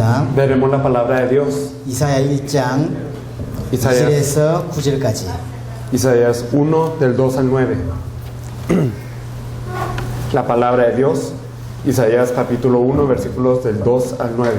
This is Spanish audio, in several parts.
보겠습니다. Veremos la palabra de Dios. 이사야 1장 Isaías, 1절에서 9절까지. Isaías 1 del 2 al 9. La palabra de Dios. Isaías capítulo 1 versículos del 2 al 9.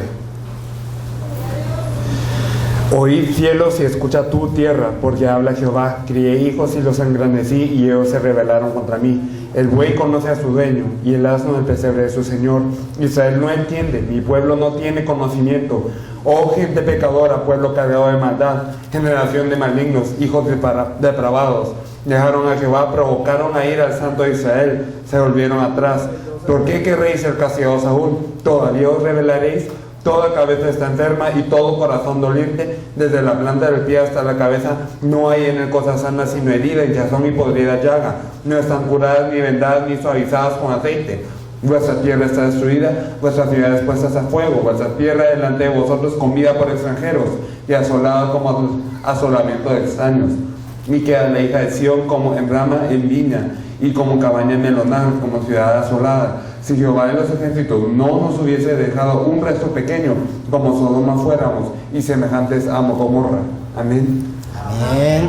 Oíd cielos y escucha tu tierra, porque habla Jehová. Crié hijos y los engrandecí, y ellos se rebelaron contra mí. El buey conoce a su dueño, y el asno el pesebre de su señor. Israel no entiende, mi pueblo no tiene conocimiento. Oh gente pecadora, pueblo cargado de maldad, generación de malignos, hijos depravados. Dejaron a Jehová, provocaron a ir al santo de Israel, se volvieron atrás. ¿Por qué querréis ser castigados aún? ¿Todavía os rebelaréis? Toda cabeza está enferma y todo corazón doliente, desde la planta del pie hasta la cabeza. No hay en él cosa sana sino herida, hinchazón y podrida llaga. No están curadas ni vendadas ni suavizadas con aceite. Vuestra tierra está destruida, vuestras ciudades puestas a fuego, vuestra tierra delante de vosotros comida por extranjeros y asolada como asolamiento de extraños. Y queda la hija de Sión como en rama en viña y como cabaña en melonal, como ciudad asolada. Si Jehová de los ejércitos no nos hubiese dejado un resto pequeño, como Sodoma fuéramos, y semejantes a Gomorra. Amén. 아멘.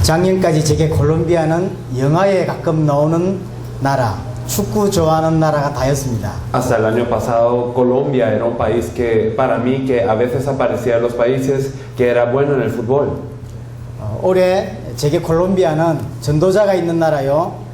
작년까지 제게 콜롬비아는 영화에 가끔 나오는 나라, 축구 좋아하는 나라가 다였습니다. Hasta el año pasado, Colombia era un país que, para mí, que a veces aparecía en los países que era bueno en el fútbol. 올해 제게 콜롬비아는 전도자가 있는 나라요.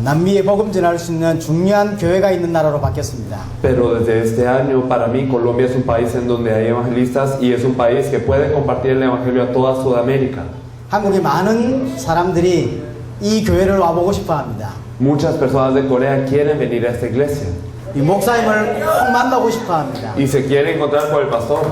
남미에 복음 전할 수 있는 중요한 교회가 있는 나라로 바뀌었습니다. Pero desde este año, para mí, Colombia es un país en donde hay evangelistas y es un país que puede compartir el evangelio a toda Sudamérica. 한국의 많은 사람들이 이 교회를 와보고 싶어합니다. Muchas personas de Corea quieren venir a esta iglesia 이 목사님을 꼭 만나고 싶어합니다. y se quieren encontrar con el pastor.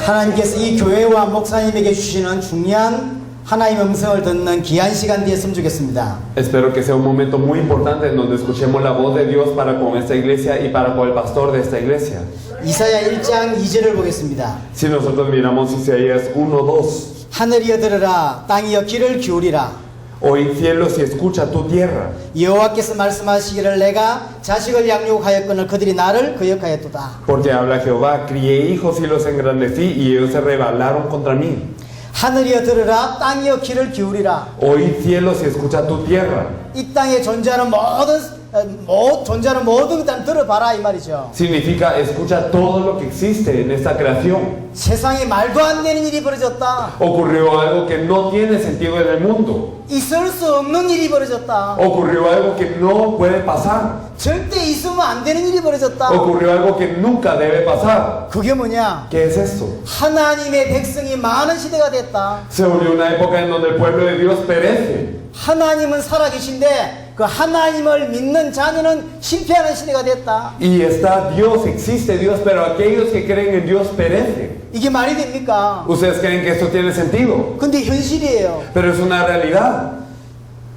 하나님께서 이 교회와 목사님에게 주시는 중요한 하나님의 음성을 듣는 귀한 시간 되었으면 좋겠습니다. Espero que sea un momento muy importante en donde escuchemos la voz de Dios para con esta iglesia y para con el pastor de esta iglesia. 이사야 1장 2절을 보겠습니다. Si nosotros miramos Isaías 1:2, 하늘이여 들으라, 땅이여 귀를 기울이라. oíd cielos y escucha tu tierra. 여호와께서 말씀하시기를 내가 자식을 양육하였거늘 그들이 나를 거역하였도다. Porque habla Jehová, crié hijos y los engrandecí, y ellos se rebelaron contra mí. 하늘이여 들으라, 땅이여 귀를 기울이라. Oíd cielos y escucha tu tierra. 이 땅에 존재하는 모든 것들 들어봐라 이 말이죠. Significa escucha todo lo que existe en esta creación. 세상에 말도 안 되는 일이 벌어졌다. Ocurrió algo que no tiene sentido en el mundo. 있을 수 없는 일이 벌어졌다. Ocurrió algo que no puede pasar. 절대 있으면 안 되는 일이 벌어졌다. Ocurrió algo que nunca debe pasar. 그게 뭐냐? ¿Qué es esto? 하나님의 백성이 많은 시대가 됐다. Se volvió una época en donde el pueblo de Dios perece. 하나님은 살아계신데 그 하나님을 믿는 자녀는 실패하는 시대가 됐다. Y está Dios, existe Dios, pero aquellos que creen en Dios perecen. 이게 말이 됩니까? ¿Ustedes creen que esto tiene sentido? 근데 현실이에요. Pero es una realidad.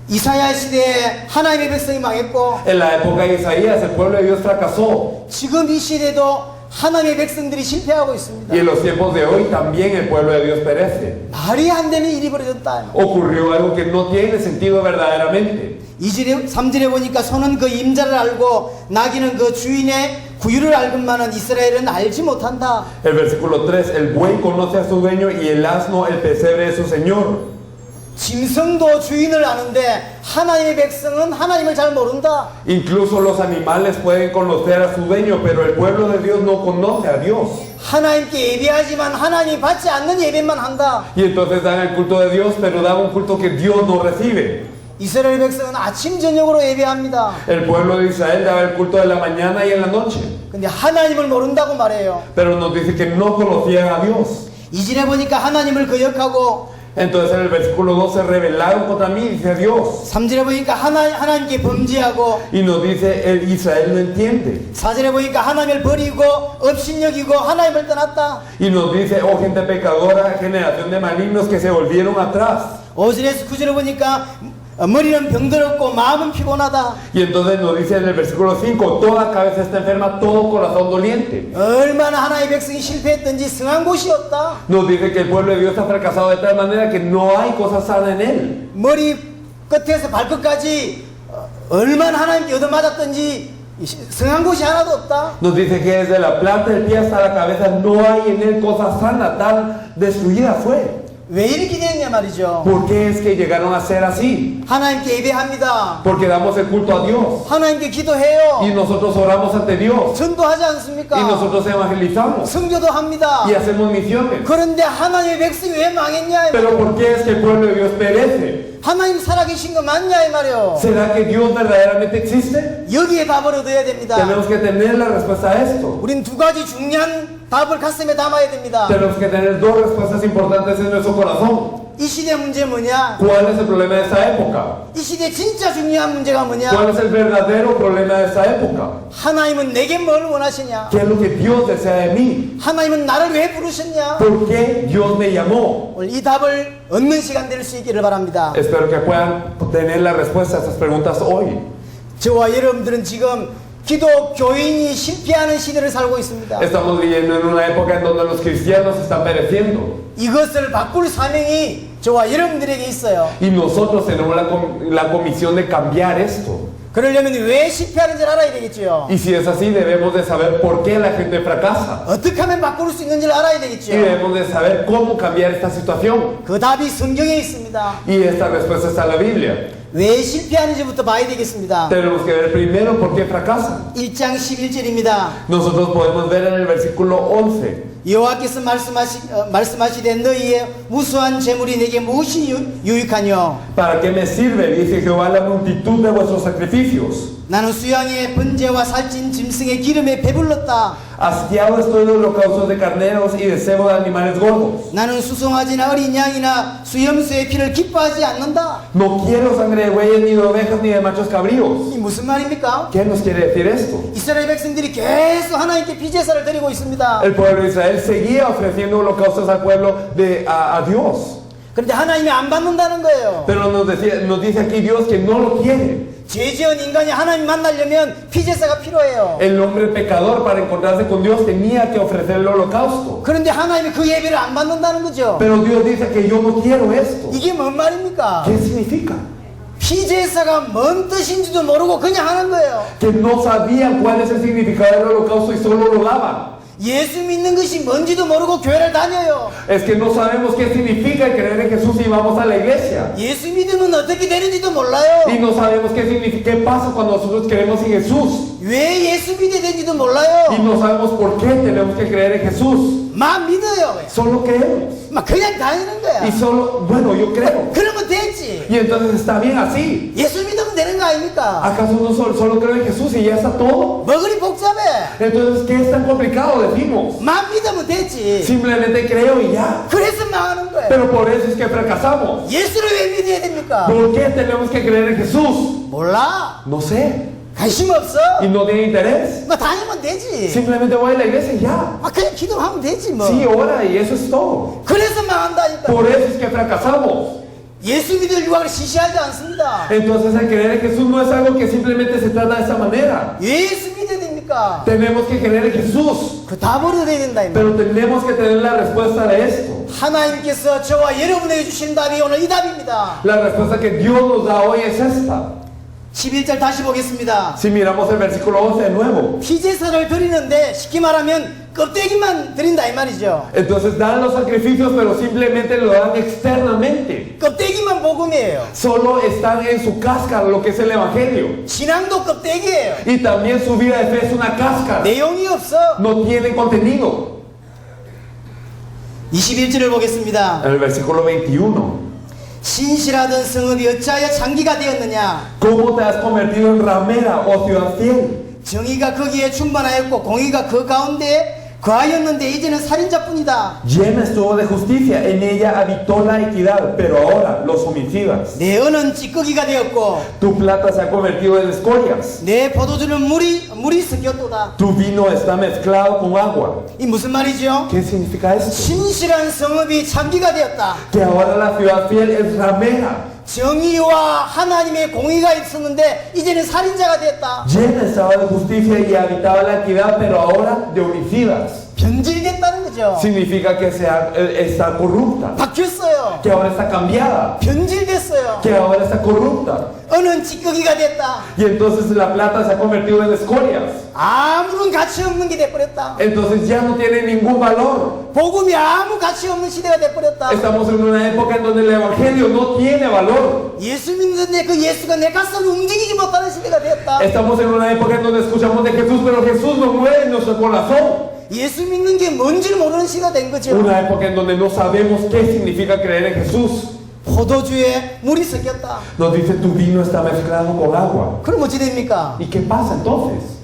이사야 시대에 하나님의 백성이 망했고 En la época de Isaías, el pueblo de Dios fracasó. 지금 이 시대도 하나님의 백성들이 실패하고 있습니다. Y en los tiempos de hoy también el pueblo de Dios perece. 말이 안 되는 일이 벌어졌다. Ocurrió algo que no tiene sentido verdaderamente. 2절에 3절에 보니까 소는 그 임자를 알고 나귀는 그 주인의 구유를 알건만은 이스라엘은 알지 못한다. El versículo 3, el buey conoce a su dueño y el asno el pesebre de su señor. 짐승도 주인을 아는데 하나님의 백성은 하나님을 잘 모른다. Incluso los animales pueden conocer a su dueño, pero el pueblo de Dios no conoce a Dios. 하나님께 예배하지만 하나님이 받지 않는 예배만 한다. Y entonces dan el culto de Dios, pero dan un culto que Dios no recibe. 이스라엘 백성은 아침 저녁으로 예배합니다. El pueblo de Israel daba el culto de la mañana y en la noche. 근데 하나님을 모른다고 말해요. Pero nos dice que no conocían a Dios. 2절에 보니까 하나님을 거역하고 Entonces en el versículo 2 se rebelaron contra mí, dice Dios. 3절에 보니까 하나님께 범죄하고 Y nos dice, el Israel no entiende. 4절에 보니까 하나님을 버리고 업신여기고 하나님을 떠났다. Y nos dice, oh gente pecadora, generación de malignos que se volvieron atrás. 5절에서 9절에 보니까 머리는 병들었고 마음은 피곤하다. Y entonces nos dice en el versículo 5, toda cabeza está enferma, todo corazón doliente. 얼마나 하나님의 백성이 실패했든지 성한 곳이 없다. Nos dice que el pueblo de Dios está fracasado de tal manera que no hay cosa sana en él. 머리 끝에서 발끝까지 얼마나 하나님께 얻어맞았든지 성한 곳이 하나도 없다. Nos dice que desde la planta del pie hasta la cabeza no hay en él cosa sana, tan destruida fue. 왜 이렇게 됐냐 말이죠. ¿Por qué es que llegaron a ser así? 하나님께 예배합니다. Porque damos el culto a Dios 하나님께 기도해요. y nosotros oramos ante Dios 전도하지 y 않습니까? nosotros evangelizamos 성교도 합니다. y hacemos misiones. 그런데 하나님의 백성이 왜 망했냐? Pero ¿por qué es que el pueblo de Dios perece? 하나님 살아계신 거 맞냐 이 말이요. ¿Será que Dios verdaderamente existe? 여기에 답을 얻어야 됩니다. Tenemos que tener la respuesta a esto. 우린 두 가지 중요한 답을 가슴에 담아야 됩니다. Tenemos que tener dos respuestas importantes en nuestro corazón. 이 시대 문제 뭐냐? ¿Cuál es el problema de esta época? 이 시대 진짜 중요한 문제가 뭐냐? ¿Cuál es el verdadero problema de esta época? 하나님은 내게 뭘 원하시냐? ¿Qué es lo que Dios desea de mí? 하나님은 나를 왜 부르셨냐? ¿Por qué Dios me llamó? 오늘 이 답을 얻는 시간 될 수 있기를 바랍니다. Espero que puedan tener la respuesta a estas preguntas hoy. 저와 여러분들은 지금 기독 교인이 실패하는 시대를 살고 있습니다. Estamos viviendo en una época en donde los cristianos están pereciendo. 이것을 바꿀 사명이 저와 여러분들에게 있어요. Y nosotros tenemos la comisión de cambiar esto. 그러려면 왜 실패하는지 알아야 되겠죠. Y si es así, debemos de saber por qué la gente fracasa. 어떻게 하면 바꿀 수 있는지를 알아야 되겠죠. Y debemos de saber cómo cambiar esta situación. 그 답이 성경에 있습니다. Y esta respuesta está en la Biblia. 왜 실패하는지부터 봐야 되겠습니다. Tenemos que ver primero por qué fracasan. 1장 11절입니다. Nosotros podemos ver en el versículo 11. 여호와께서 말씀하시되 너희의 무수한 재물이 내게 무엇이 유익하뇨? ¿Para qué me sirve, dice Jehová, la multitud de vuestros sacrificios? 나는 수양의 번제와 살찐 짐승의 기름에 배불렀다. Hastiado estoy de holocaustos de carneros y de cebo de animales gordos. 나는 수송아지나 어린 양이나 수염소의 피를 기뻐하지 않는다. No quiero sangre de bueyes, ni de ovejas, ni de machos cabríos. 이 무슨 말입니까? ¿Qué nos quiere decir esto? 이스라엘 백성들이 계속 하나님께 비제사를 드리고 있습니다. El pueblo de Israel seguía ofreciendo holocaustos al pueblo a Dios. 그런데 하나님이 안 받는다는 거예요. Pero nos dice aquí Dios que no lo quiere. 죄 지은 인간이 하나님 만나려면 피제사가 필요해요. El hombre pecador para encontrarse con Dios tenía que ofrecer el holocausto. 그런데 하나님이 그 예배를 안 받는다는 거죠. Pero Dios dice que yo no quiero esto. 이게 뭔 말입니까? ¿Qué significa? 피제사가 뭔 뜻인지도 모르고 그냥 하는 거예요. Que no sabían cuál es el significado del holocausto y solo lo daban. 예수 믿는 것이 뭔지도 모르고 교회를 다녀요. Es que no sabemos qué significa creer en Jesús y vamos a la iglesia. 예수 믿으면 어떻게 되는지도 몰라요. Y no sabemos qué significa, qué pasa cuando nosotros creemos en Jesús. 왜 예수 믿어야 되는지도 Y 몰라요. no sabemos por qué tenemos que creer en Jesús. 막 믿어요. Solo creemos. 막 그냥 다니는 거야. Y solo, bueno, yo creo. 그러면 되지. Y entonces está bien así. 예수 믿으면 되는 거 아닙니까? ¿Acaso no solo creo en Jesús y ya está todo? 뭐 그리 복잡해. Entonces, ¿qué es tan complicado? Decimos. 막 믿으면 되지. Simplemente creo y ya. 그래서 망하는 거예요. Pero por eso es que fracasamos. 예수를 왜 믿어야 됩니까? ¿Por qué tenemos que creer en Jesús? 몰라. No sé. 관심 없어. Y no tiene interés. 뭐 다니면 되지. Simplemente voy a la iglesia y ya. 그냥 기도하면 되지 뭐. Sí, ora y eso es todo. 그래서 망한다니까. Por eso es que fracasamos. 예수 믿을 유학을 시시하지 않습니다. Entonces el creer en Jesús no es algo que simplemente se trata de esa manera. 예수 믿어야 됩니까? Tenemos que creer en Jesús. 그 답을 얻어야 된다 이 말. Pero tenemos que tener la respuesta de esto. 하나님께서 저와 여러분에게 주신 답이 오늘 이 답입니다. La respuesta que Dios nos da hoy es esta. 11절 다시 보겠습니다. Si miramos el versículo 11 de nuevo. 피제사를 드리는데 쉽게 말하면 껍데기만 드린다 이 말이죠. Entonces dan los sacrificios pero simplemente lo dan externamente. 껍데기만 복음이에요. Solo están en su cáscara lo que es el evangelio. 신앙도 껍데기예요. Y también su vida de fe es una cáscara. 내용이 없어. No tiene contenido. 21절을 보겠습니다. En el versículo 21. 신실하던 성읍이 어찌하여 장기가 되었느냐? ¿Cómo te has convertido en ramera, oh ciudad fiel? 정의가 거기에 충만하였고 공의가 그 가운데 거하였는데 이제는 살인자뿐이다. Llena estuvo de justicia, en ella habitó la equidad, pero ahora los homicidas. 내 은은 찌꺼기가 되었고 Tu plata se ha convertido en escorias. 내 포도주는 물이 섞였도다. Tu vino está mezclado con agua. 이 무슨 말이죠? ¿Qué significa esto? 신실한 성읍이 장기가 되었다. Que ahora la ciudad fiel es ramera. 정의와 하나님의 공의가 있었는데 이제는 살인자가 됐다. Llena estaba de justicia y habitaba la equidad, pero ahora de homicidas. 변질됐다는 거죠. Significa que está corrupta, 바뀌었어요. que ahora está cambiada, 변질됐어요. que ahora está corrupta. 은은 찌꺼기가 됐다. Y entonces la plata se ha convertido en escorias. 아무런 가치 없는 게 돼버렸다. Entonces ya no tiene ningún valor. 복음이 아무 가치 없는 시대가 돼버렸다. Estamos en una época en donde el evangelio no tiene valor. 예수 믿는데 그 예수가 내 가슴을 움직이지 못하는 시대가 되었다. Estamos en una época en donde escuchamos de Jesús, pero Jesús no mueve en nuestro corazón. 예수 믿는 게 뭔지를 모르는 시대가 된 거죠. Una época en donde no sabemos qué significa creer en Jesús. 포도주에 물이 섞였다. Nos dice tu vino está mezclado con agua. 그럼 어찌 됩니까? ¿Y qué pasa entonces?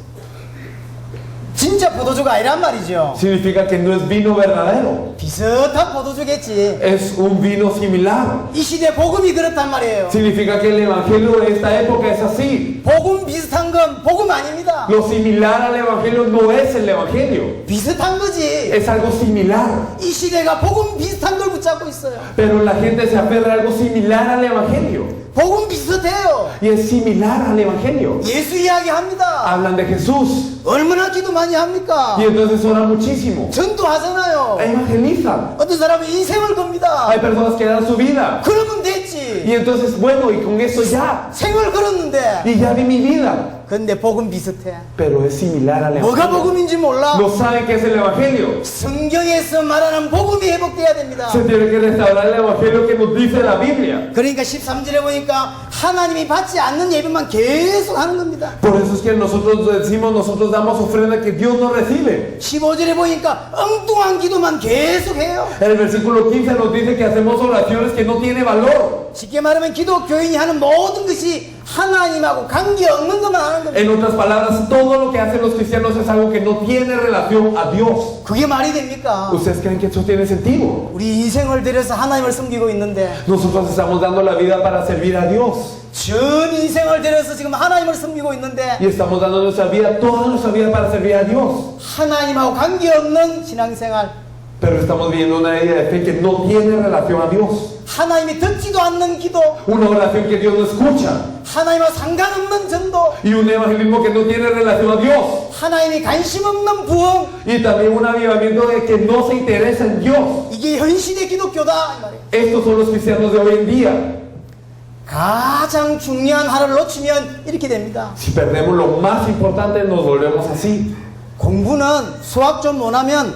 진짜 포도주가 아니란 말이죠. Significa que no es vino verdadero. 비슷한 포도주겠지. Es un vino similar. 이 시대 복음이 그렇단 말이에요. Significa que el evangelio de esta época es así. 복음 비슷한 건 복음 아닙니다. Lo similar al evangelio no es el evangelio. 비슷한 거지. Es algo similar. 이 시대가 복음 비슷한 걸 붙잡고 있어요. Pero la gente se aferra a algo similar al evangelio. 복음 비슷해요. Y es similar al evangelio. 예수 이야기합니다. Hablan de Jesús. 얼마나 기도 많이 합니까? Y entonces oran muchísimo. 전도하잖아요. Evangelizan. 어떤 사람은 인생을 겁니다. Hay personas que dan su vida. 그러면 됐지. Y entonces, bueno, y con eso ya. 생을 걸었는데. Y ya vi mi vida. 근데 복음 비슷해. Pero es similar al 뭐가 evangelio. 복음인지 몰라. No saben qué es el evangelio. 성경에서 말하는 복음이 회복돼야 됩니다. Se tiene que restaurar el evangelio que nos dice la Biblia. 그러니까 13절에 보니까 하나님이 받지 않는 예배만 계속 하는 겁니다. Por eso es que nosotros decimos, nosotros damos ofrenda que Dios no recibe. 15절에 보니까 엉뚱한 기도만 계속 해요. El versículo 15 nos dice que hacemos oraciones que no tienen valor. 쉽게 말하면 기독교인이 하는 모든 것이 하나님하고 관계없는 것만 하는 겁니다. En otras palabras, todo lo que hacen los cristianos es algo que no tiene relación a Dios. 그게 말이 됩니까? ¿Ustedes creen que eso tiene sentido? 우리 인생을 들여서 하나님을 섬기고 있는데 Nosotros estamos dando la vida para servir a Dios. 전 인생을 들여서 지금 하나님을 섬기고 있는데 Y estamos dando nuestra vida, toda nuestra vida para servir a Dios. 하나님하고 관계없는 신앙생활, Pero estamos viviendo una vida de fe que no tiene relación a Dios. 하나님이 듣지도 않는 기도, Una oración que Dios no escucha. 하나님과 상관없는 전도, Y un evangelismo que no tiene relación a Dios. 하나님이 관심 없는 부흥, Y también un avivamiento de que no se interesa en Dios. 이게 현실의 기독교다 이 말이에요. Estos son los cristianos de hoy en día. 가장 중요한 하나를 놓치면 이렇게 됩니다. Si perdemos lo más importante, nos volvemos así. 공부는 수학 좀 못하면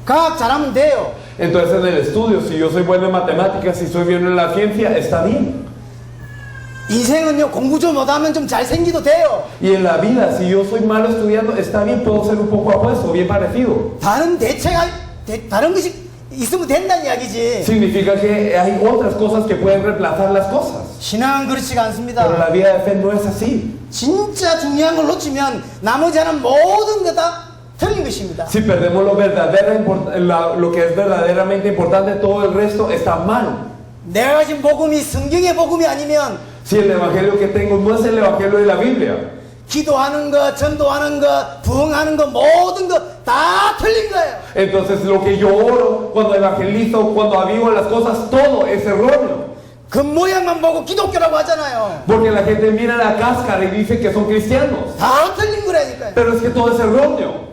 과학 잘하면 돼요. Entonces en el estudio, si yo soy bueno en matemáticas, si soy bueno en la ciencia, está bien. 인생은요, 공부 좀 못하면 좀 잘생기도 돼요. Y en la vida, si yo soy malo estudiando, está bien, puedo ser un poco apuesto, bien parecido. 다른 것이 있으면 된다는 이야기지. Significa que hay otras cosas que pueden reemplazar las cosas. 신앙은 그렇지가 Pero 않습니다. la vida de fe no es así. 진짜 중요한 걸 놓치면 나머지 하는 모든 거 다 틀린 것입니다. Si perdemos lo que es verdaderamente importante, todo el resto está mal. 내가 가진 복음이 성경의 복음이 아니면 Si el evangelio que tengo no es el evangelio de la Biblia, 기도하는 거, 전도하는 거, 부흥하는 거 모든 거 다 틀린 거예요. entonces lo que yo oro, cuando evangelizo, cuando avivo las cosas, todo es erróneo. 그 모양만 보고 기독교라고 하잖아요. Porque la gente mira la cáscara y dice que son cristianos. 다 틀린 거라니까요. Pero es que todo es erróneo.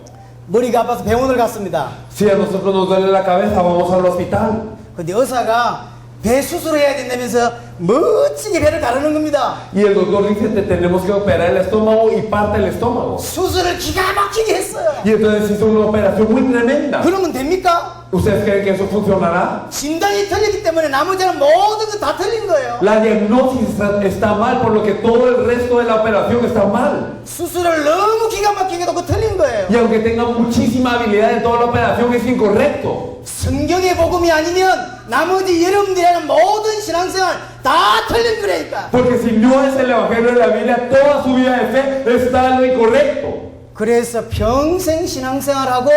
머리가 아파서 병원을 갔습니다. Si a nosotros nos duele la cabeza, vamos al hospital. 근데 의사가 배 수술해야 된다면서 멋지게 배를 가르는 겁니다. Y el doctor dice que tenemos que operar el estómago y parte el estómago. 수술을 기가 막히게 했어요. Y entonces hizo una operación muy tremenda. 그러면 됩니까? ¿Ustedes creen que eso funcionará? 진단이 틀리기 때문에 나머지는 모든 거 다 틀린 거예요. La diagnosis está mal, por lo que todo el resto de la operación está mal. 수술을 너무 기가 막히게 해도 그 틀린 거예요. Y aunque tenga muchísima habilidad en toda la operación, es incorrecto. 성경의 복음이 아니면 나머지 여러분들이 하는 모든 신앙생활 다 틀린 거라니까. Porque si no es el evangelio de la Biblia, toda su vida de fe está en lo incorrecto. 그래서 평생 신앙생활하고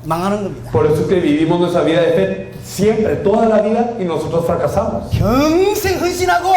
망하는 겁니다. Por eso es que vivimos nuestra vida de fe siempre, toda la vida, y nosotros fracasamos. 평생 헌신하고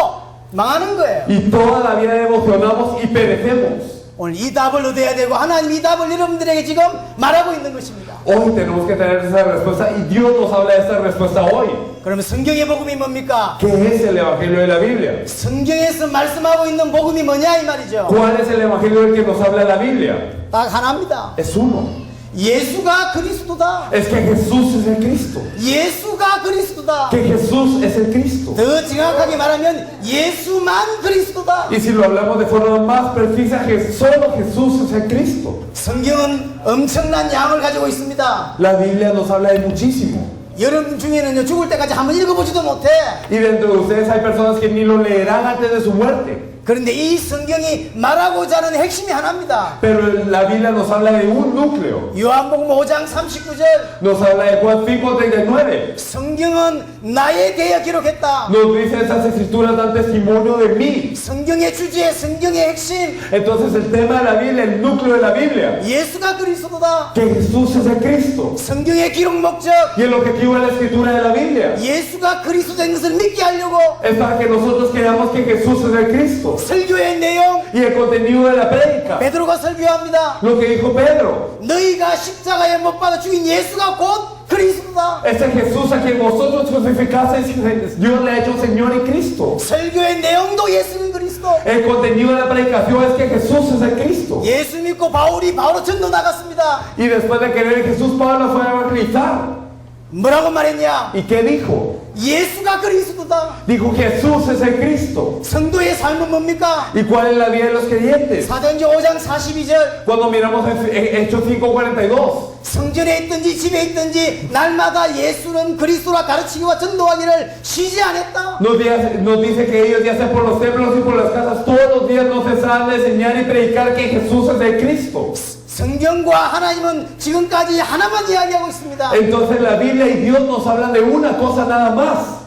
망하는 거예요. Y toda la vida emocionamos y perecemos. 오늘 이 답을 얻어야 되고 하나님이 이 답을 여러분들에게 지금 말하고 있는 것입니다. Hoy tenemos que tener esa respuesta y Dios nos habla de esa respuesta hoy. 그러면 성경의 복음이 뭡니까? ¿Qué es el Evangelio de la Biblia? 성경에서 말씀하고 있는 복음이 뭐냐 이 말이죠. ¿Cuál es el Evangelio del que nos habla la Biblia? 딱 하나입니다. Es uno. 예수가 그리스도다. Es que Jesús es el Cristo. 예수가 그리스도다. Que Jesús es el Cristo. 더 정확하게 말하면 예수만 그리스도다. Y si lo hablamos de forma más precisa, que solo Jesús es el Cristo. 성경은 엄청난 양을 가지고 있습니다. La Biblia nos habla de muchísimo. 여러분 중에는요 죽을 때까지 한번 읽어보지도 못해. Y dentro de ustedes hay personas que ni lo leerán antes de su muerte. 그런데 이 성경이 말하고자 하는 핵심이 하나입니다. Pero la Biblia nos habla de un núcleo. 요한복음 5장 39절 Nos habla de Juan 5:39. 성경은 나에 대해 기록했다. Nos dice esas escrituras dan testimonio de mí. 성경의 주제, 성경의 핵심, Entonces el tema de la Biblia, el núcleo de la Biblia, 예수가 그리스도다. que Jesús es el Cristo. 성경의 기록 목적, Y el objetivo de la escritura de la Biblia 예수가 그리스도인 것을 믿게 하려고. es para que nosotros creamos que Jesús es el Cristo. 설교의 내용, Y el contenido de la prédica, 베드로가 설교합니다. lo que dijo Pedro, 너희가 십자가에 못 박아 죽인 예수가 곧 그리스도다. ese Jesús a quien vosotros crucificasteis, Dios le ha hecho Señor y Cristo. 설교의 내용도 예수는 그리스도. El contenido de la predicación es que Jesús es el Cristo. 예수 믿고 바울이 바로 전도 나갔습니다. Y después de creer en Jesús, Pablo fue a evangelizar. 뭐라고 말했냐? ¿Y qué dijo? 예수가 그리스도다. Dijo Jesús es el Cristo. 성도의 삶은 뭡니까? ¿Y cuál es la vida de los creyentes? 사도행전 5장 42절 Cuando miramos en Hechos 5:42, 성전에 있든지 집에 있든지 날마다 예수는 그리스도라 가르치기와 전도하기를 쉬지 않았다. nos dice que ellos, ya sea por los templos y por las casas, todos los días nos cesaban de enseñar y predicar que Jesús es el Cristo. 성경과 하나님은 지금까지 하나만 이야기하고 있습니다. Entonces la Biblia y Dios nos hablan de una cosa nada más.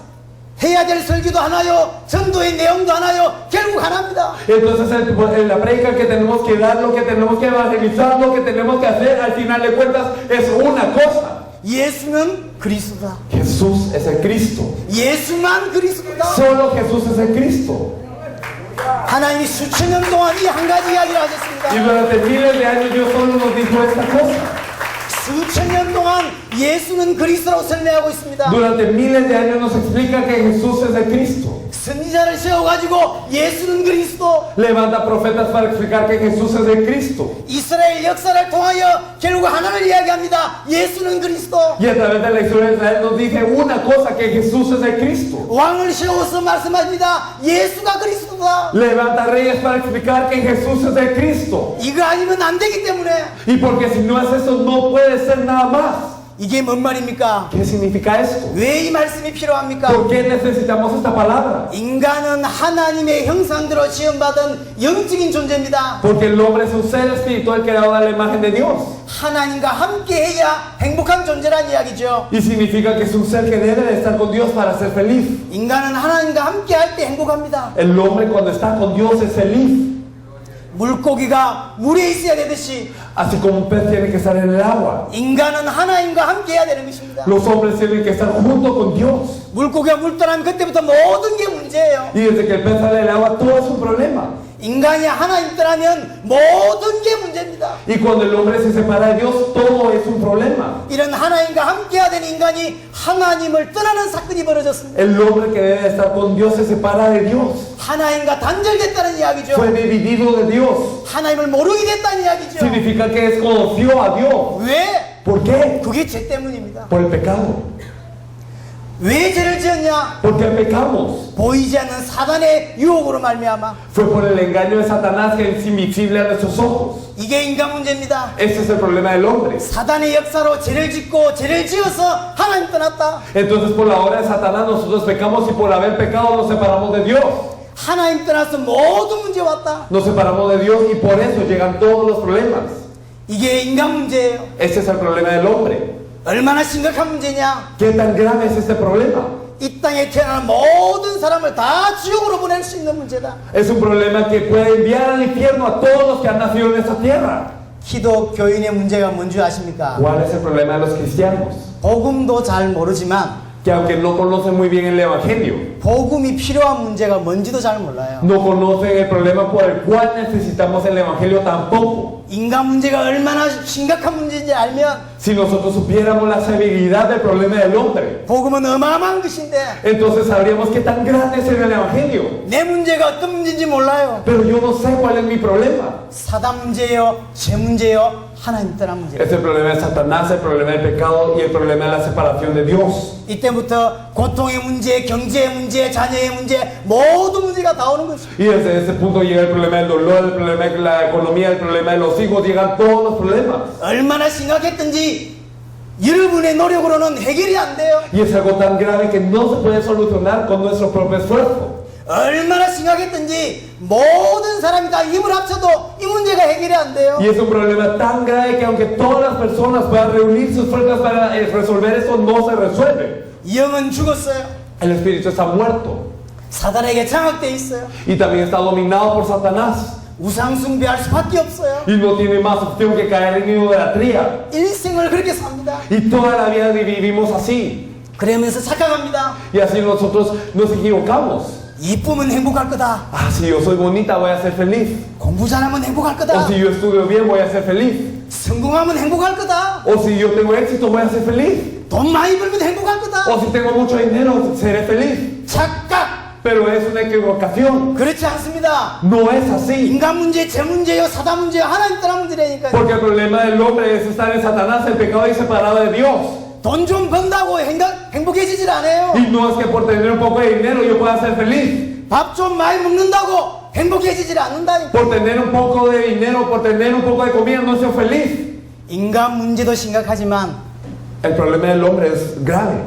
해야 될 설교도 하나요, 전도의 내용도 하나요, 결국 하나입니다. Entonces en la predica que tenemos que dar, lo que tenemos que evangelizar, lo que tenemos que hacer, al final de cuentas es una cosa. 예수는 그리스도다. Jesús es el Cristo. 예수만 그리스도다. Solo Jesús es el Cristo. 하나님이 수천 년 동안 이 한 가지 이야기를 Y 하셨습니다. durante miles de años Dios solo nos dijo esta cosa. 수천 년 동안 예수는 그리스도라고 설명하고 있습니다. Durante miles de años nos explica que Jesús es el Cristo. 선지자를 세워가지고 예수는 그리스도, Levanta profetas para explicar que Jesús es el Cristo. 이스라엘 역사를 통하여 결국 하나를 이야기합니다. 예수는 그리스도. Y a través de la historia de Israel nos dice una cosa, que Jesús es el Cristo. 왕을 세워서 말씀하십니다. 예수가 그리스도다. Levanta reyes para explicar que Jesús es el Cristo. 이거 아니면 안 되기 때문에. Y porque si no es eso, no puede ser nada más. 이게 뭔 말입니까? ¿Qué significa esto? 왜 이 말씀이 필요합니까? ¿Por qué necesitamos esta palabra? 인간은 하나님의 형상대로 지음받은 영적인 존재입니다. Porque el hombre es un ser espiritual creado a la imagen de Dios. 하나님과 함께 해야 행복한 존재란 이야기죠. Y significa que es un ser que debe de estar con Dios para ser feliz. 인간은 하나님과 함께 할 때 행복합니다. El hombre cuando está con Dios es feliz. 물고기가 물에 있어야 되듯이 Así como un pez tiene que estar en el agua. 인간은 하나님과 함께 해야 되는 것입니다. Los hombres tienen que estar junto con Dios. 물고기가 물 떠나면 그때부터 모든 게 문제예요. Y desde que el pez sale del agua, todo es un problema. 인간이 하나님 떠나면 모든 게 문제입니다. Y cuando el hombre se separa de Dios, todo es un problema. 이런 하나님과 함께 해야 되는 인간이 하나님을 떠나는 사건이 벌어졌습니다. El hombre que debe estar con Dios se separa de Dios. 하나님과 단절됐다는 이야기죠. Fue dividido de Dios. 하나님을 모르게 됐다는 이야기죠. Significa que desconoció a Dios. 왜? ¿Por qué? 그게 죄 때문입니다. Por el pecado. 왜 죄를 지었냐? ¿Por qué pecamos? 보이지 않는 사단의 유혹으로 말미암아. Fue por el engaño de Satanás, que es invisible a nuestros ojos. 이게 인간 문제입니다. Este es el problema del hombre. 사단의 역사로 죄를 짓고 죄를 지어서 하나님 떠났다. Entonces por la obra de Satanás nosotros pecamos y por haber pecado nos separamos de Dios. 하나님 떠나서 모든 문제 왔다. Nos separamos de Dios y por eso llegan todos los problemas. 이게 인간 문제예요. Este es el problema del hombre. 얼마나 심각한 문제냐? ¿Qué tan grave es este problema? 이 땅에 태어난 모든 사람을 다 지옥으로 보낼 수 있는 문제다. Es un problema que puede enviar al infierno a todos los que han nacido en esta tierra. 기독교인의 문제가 뭔지 아십니까? ¿Cuál es el problema de los cristianos? 복음도 잘 모르지만 que aunque no conocen muy bien el Evangelio, 복음이 필요한 문제가 뭔지도 잘 몰라요. no conocen el problema por el cual necesitamos el Evangelio tampoco. 인간 문제가 얼마나 심각한 문제인지 알면 Si nosotros supiéramos la severidad del problema del hombre, 복음은 어마어마한 것인데 entonces sabríamos qué tan grande es el Evangelio. 내 문제가 어떤 문제인지 몰라요. Pero yo no sé cuál es mi problema. 사단 문제예요, 죄 문제예요, 하나님 떠난 문제예요. Es el problema de Satanás, el problema del pecado y el problema de la separación de Dios. 이때부터 고통의 문제, 경제의 문제, 자녀의 문제, 모든 문제가 다 오는 것입니다. Y desde ese punto llega el problema del dolor, el problema de la economía, el problema de los hijos, llegan todos los problemas. 얼마나 심각했든지 여러분의 노력으로는 해결이 안 돼요. Y es algo tan grave que no se puede solucionar con nuestro propio esfuerzo. 얼마나 심각했든지 모든 사람이 다 힘을 합쳐도 이 문제가 해결이 안 돼요. Y es un problema tan grave que aunque todas las personas puedan reunir sus fuerzas para resolver eso, no se resuelve. 영은 죽었어요. El espíritu está muerto 사단에게 장악돼 있어요. y también está dominado por Satanás. 우상 숭배할 수밖에 없어요. Y no tiene más opción que caer en idolatría. 일생을 그렇게 삽니다. Y toda la vida vivimos así. 그러면서 착각합니다. Y así nosotros nos equivocamos. 이쁘면 행복할 거다. Ah, si yo soy bonita voy a ser feliz. 공부 잘하면 행복할 O 거다. si yo estudio bien voy a ser feliz. 성공하면 행복할 거다. O si yo tengo éxito voy a ser feliz. 돈 많이 벌면 행복할 거다. O si tengo mucho dinero seré feliz. 착각. Pero es una equivocación. 그렇지 않습니다. No es así. 인간 문제, 제 문제요, 사단 문제요, 하나님 떠난 문제라니까요. Porque el problema del hombre es estar en Satanás, el pecado y separado de Dios. 돈 좀 번다고 행복해지질 않아요. Y no es que por tener un poco de dinero yo pueda ser feliz. 밥 좀 많이 먹는다고 행복해지질 않는다니까. Por tener un poco de dinero, por tener un poco de comida no soy feliz. 인간 문제도 심각하지만 El problema del hombre es grave.